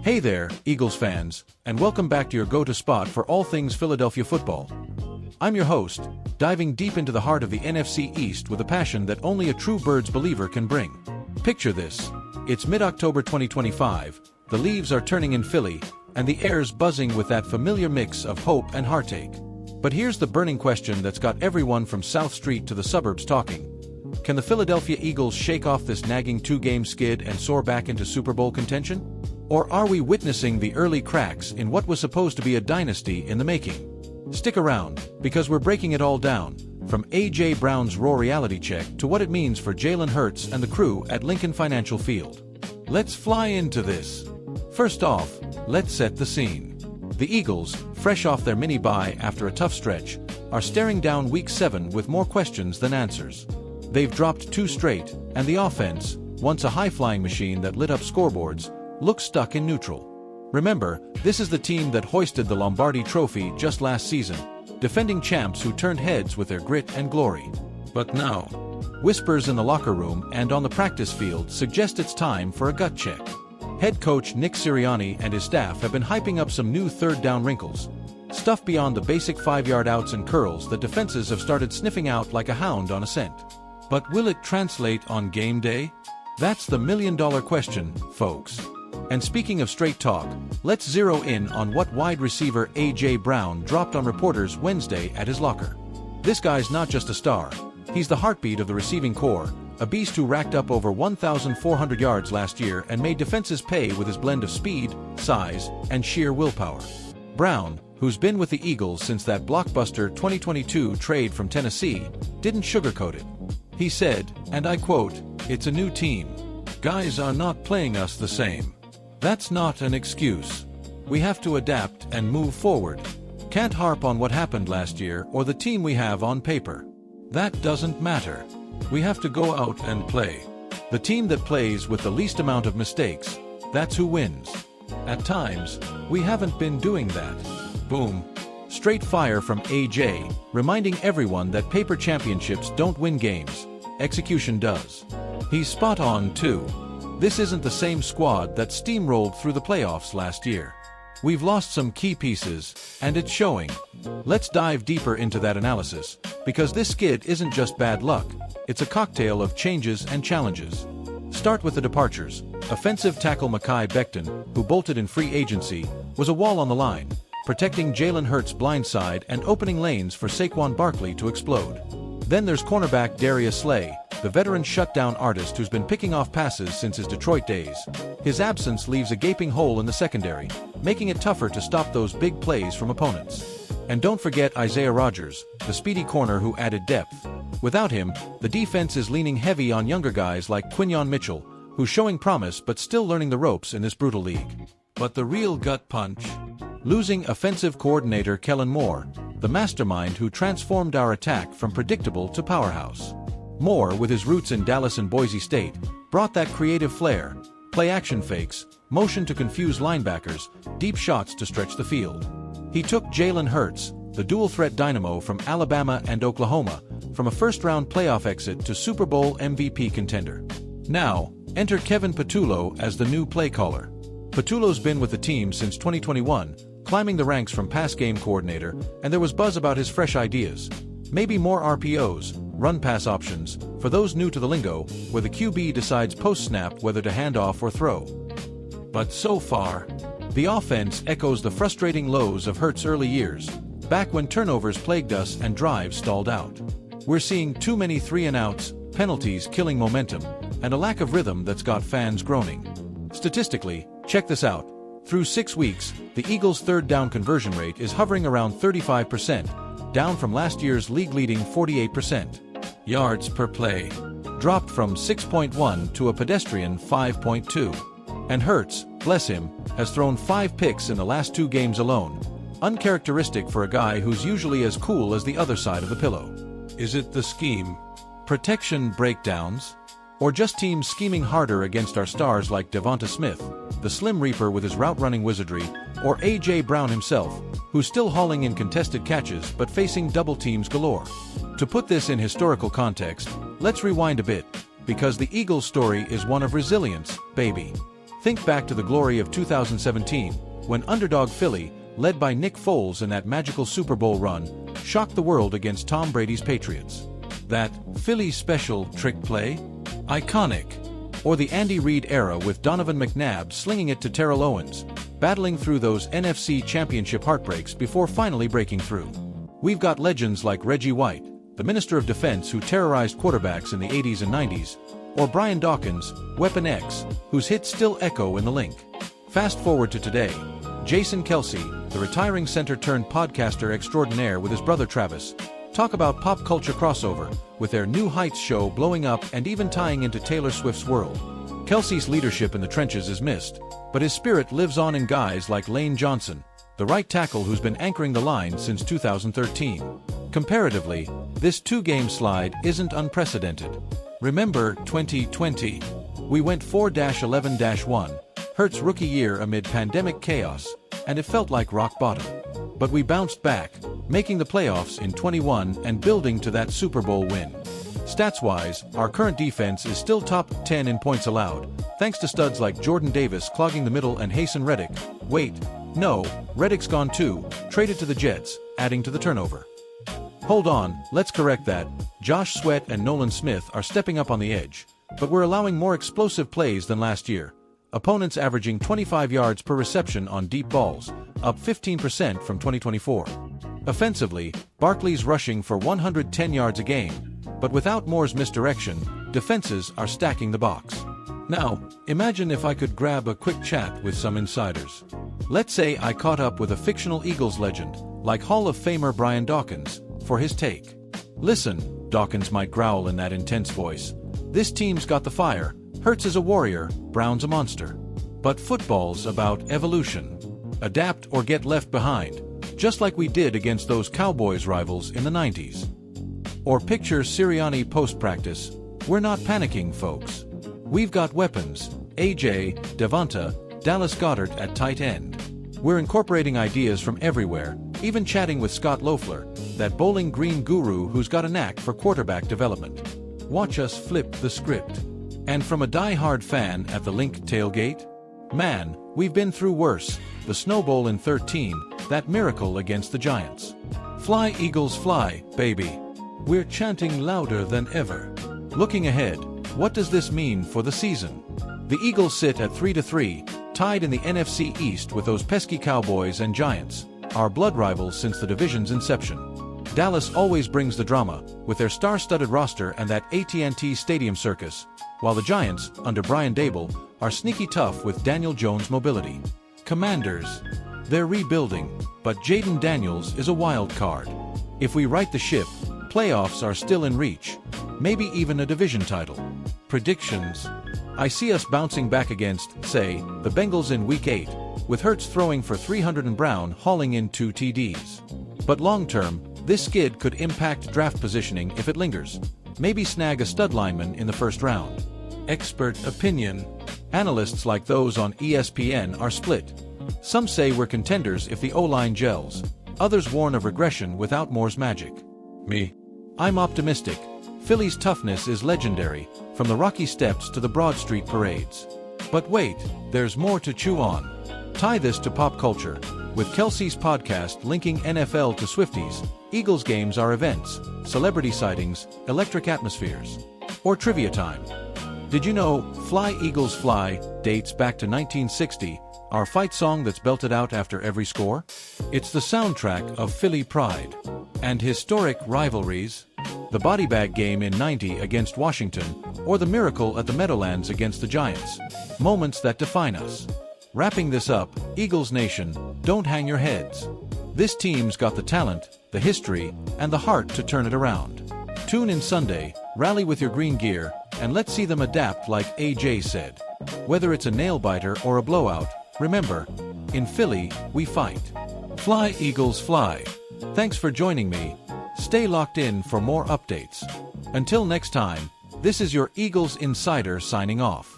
Hey there, Eagles fans, and welcome back to your go-to spot for all things Philadelphia football. I'm your host, diving deep into the heart of the NFC East with a passion that only a true Birds believer can bring. Picture this. It's mid-October 2025, the leaves are turning in Philly, and the air's buzzing with that familiar mix of hope and heartache. But here's the burning question that's got everyone from South Street to the suburbs talking. Can the Philadelphia Eagles shake off this nagging two-game skid and soar back into Super Bowl contention? Or are we witnessing the early cracks in what was supposed to be a dynasty in the making? Stick around, because we're breaking it all down, from A.J. Brown's raw reality check to what it means for Jalen Hurts and the crew at Lincoln Financial Field. Let's fly into this. First off, let's set the scene. The Eagles, fresh off their mini-bye after a tough stretch, are staring down Week 7 with more questions than answers. They've dropped 2 straight, and the offense, once a high-flying machine that lit up scoreboards, looks stuck in neutral. Remember, this is the team that hoisted the Lombardi Trophy just last season, defending champs who turned heads with their grit and glory. But now, whispers in the locker room and on the practice field suggest it's time for a gut check. Head coach Nick Sirianni and his staff have been hyping up some new third-down wrinkles, stuff beyond the basic 5-yard outs and curls that defenses have started sniffing out like a hound on a scent. But will it translate on game day? That's the million-dollar question, folks. And speaking of straight talk, let's zero in on what wide receiver A.J. Brown dropped on reporters Wednesday at his locker. This guy's not just a star, he's the heartbeat of the receiving corps, a beast who racked up over 1,400 yards last year and made defenses pay with his blend of speed, size, and sheer willpower. Brown, who's been with the Eagles since that blockbuster 2022 trade from Tennessee, didn't sugarcoat it. He said, and I quote, "It's a new team. Guys are not playing us the same. That's not an excuse. We have to adapt and move forward. Can't harp on what happened last year or the team we have on paper. That doesn't matter. We have to go out and play. The team that plays with the least amount of mistakes, that's who wins. At times, we haven't been doing that." Boom. Straight fire from AJ, reminding everyone that paper championships don't win games. Execution does. He's spot on, too. This isn't the same squad that steamrolled through the playoffs last year. We've lost some key pieces, and it's showing. Let's dive deeper into that analysis, because this skid isn't just bad luck, it's a cocktail of changes and challenges. Start with the departures. Offensive tackle Mekhi Becton, who bolted in free agency, was a wall on the line, protecting Jalen Hurts' blind side and opening lanes for Saquon Barkley to explode. Then there's cornerback Darius Slay, the veteran shutdown artist who's been picking off passes since his Detroit days. His absence leaves a gaping hole in the secondary, making it tougher to stop those big plays from opponents. And don't forget Isaiah Rodgers, the speedy corner who added depth. Without him, the defense is leaning heavy on younger guys like Quinyon Mitchell, who's showing promise but still learning the ropes in this brutal league. But the real gut punch? Losing offensive coordinator Kellen Moore, the mastermind who transformed our attack from predictable to powerhouse. Moore, with his roots in Dallas and Boise State, brought that creative flair, play-action fakes, motion to confuse linebackers, deep shots to stretch the field. He took Jalen Hurts, the dual-threat dynamo from Alabama and Oklahoma, from a first-round playoff exit to Super Bowl MVP contender. Now, enter Kevin Patullo as the new play caller. Patullo's been with the team since 2021, climbing the ranks from pass-game coordinator, and there was buzz about his fresh ideas. Maybe more RPOs, run-pass options, for those new to the lingo, where the QB decides post-snap whether to hand off or throw. But so far, the offense echoes the frustrating lows of Hurts' early years, back when turnovers plagued us and drives stalled out. We're seeing too many 3-and-outs, penalties killing momentum, and a lack of rhythm that's got fans groaning. Statistically, check this out. Through 6 weeks, the Eagles' third-down conversion rate is hovering around 35%, down from last year's league-leading 48%. Yards per play dropped from 6.1 to a pedestrian 5.2. And Hurts, bless him, has thrown 5 picks in the last 2 games alone, uncharacteristic for a guy who's usually as cool as the other side of the pillow. Is it the scheme? Protection breakdowns? Or just teams scheming harder against our stars like Devonta Smith, the Slim Reaper with his route-running wizardry, or A.J. Brown himself, who's still hauling in contested catches but facing double teams galore? To put this in historical context, let's rewind a bit, because the Eagles' story is one of resilience, baby. Think back to the glory of 2017, when underdog Philly, led by Nick Foles in that magical Super Bowl run, shocked the world against Tom Brady's Patriots. That Philly special trick play? Iconic. Or the Andy Reid era with Donovan McNabb slinging it to Terrell Owens, battling through those NFC Championship heartbreaks before finally breaking through. We've got legends like Reggie White, the Minister of Defense who terrorized quarterbacks in the 80s and 90s, or Brian Dawkins, Weapon X, whose hits still echo in the link. Fast forward to today, Jason Kelce, the retiring center-turned-podcaster extraordinaire with his brother Travis, talk about pop culture crossover, with their New Heights show blowing up and even tying into Taylor Swift's world. Kelce's leadership in the trenches is missed, but his spirit lives on in guys like Lane Johnson, the right tackle who's been anchoring the line since 2013. Comparatively, this two-game slide isn't unprecedented. Remember 2020? We went 4-11-1, Hurts' rookie year amid pandemic chaos, and it felt like rock bottom. But we bounced back, making the playoffs in 21 and building to that Super Bowl win. Stats-wise, our current defense is still top 10 in points allowed, thanks to studs like Jordan Davis clogging the middle and Hasten Reddick. Wait, no, Reddick's gone too, traded to the Jets, adding to the turnover. Hold on, let's correct that. Josh Sweat and Nolan Smith are stepping up on the edge, but we're allowing more explosive plays than last year. Opponents averaging 25 yards per reception on deep balls, up 15% from 2024. Offensively, Barkley's rushing for 110 yards a game, but without Moore's misdirection, defenses are stacking the box. Now, imagine if I could grab a quick chat with some insiders. Let's say I caught up with a fictional Eagles legend, like Hall of Famer Brian Dawkins, for his take. Listen, Dawkins might growl in that intense voice. This team's got the fire, Hurts is a warrior, Brown's a monster. But football's about evolution. Adapt or get left behind, just like we did against those Cowboys rivals in the 90s. Or picture Sirianni post-practice, we're not panicking, folks. We've got weapons, AJ, Devonta, Dallas Goedert at tight end. We're incorporating ideas from everywhere, even chatting with Scott Loeffler, that Bowling Green guru who's got a knack for quarterback development. Watch us flip the script. And from a die-hard fan at the Link tailgate? Man, we've been through worse, the Snow Bowl in 13, that miracle against the Giants. Fly Eagles fly, baby. We're chanting louder than ever. Looking ahead, what does this mean for the season? The Eagles sit at 3-3, tied in the NFC East with those pesky Cowboys and Giants, our blood rivals since the division's inception. Dallas always brings the drama, with their star-studded roster and that AT&T Stadium circus, while the Giants, under Brian Daboll, are sneaky tough with Daniel Jones' mobility. Commanders. They're rebuilding, but Jaden Daniels is a wild card. If we right the ship, playoffs are still in reach, maybe even a division title. Predictions. I see us bouncing back against, say, the Bengals in Week 8, with Hurts throwing for 300 and Brown hauling in 2 TDs. But long-term, this skid could impact draft positioning if it lingers. Maybe snag a stud lineman in the first round. Expert opinion. Analysts like those on ESPN are split. Some say we're contenders if the O-line gels. Others warn of regression without Moore's magic. Me. I'm optimistic. Philly's toughness is legendary, from the Rocky Steps to the Broad Street parades. But wait, there's more to chew on. Tie this to pop culture. With Kelce's podcast linking NFL to Swifties, Eagles games are events, celebrity sightings, electric atmospheres. Or trivia time. Did you know Fly Eagles Fly dates back to 1960, our fight song that's belted out after every score? It's the soundtrack of Philly pride. And historic rivalries, the body bag game in 90 against Washington, or the miracle at the Meadowlands against the Giants. Moments that define us. Wrapping this up, Eagles Nation, don't hang your heads. This team's got the talent, the history, and the heart to turn it around. Tune in Sunday, rally with your green gear, and let's see them adapt like AJ said. Whether it's a nail-biter or a blowout, remember, in Philly, we fight. Fly Eagles fly. Thanks for joining me. Stay locked in for more updates. Until next time, this is your Eagles Insider signing off.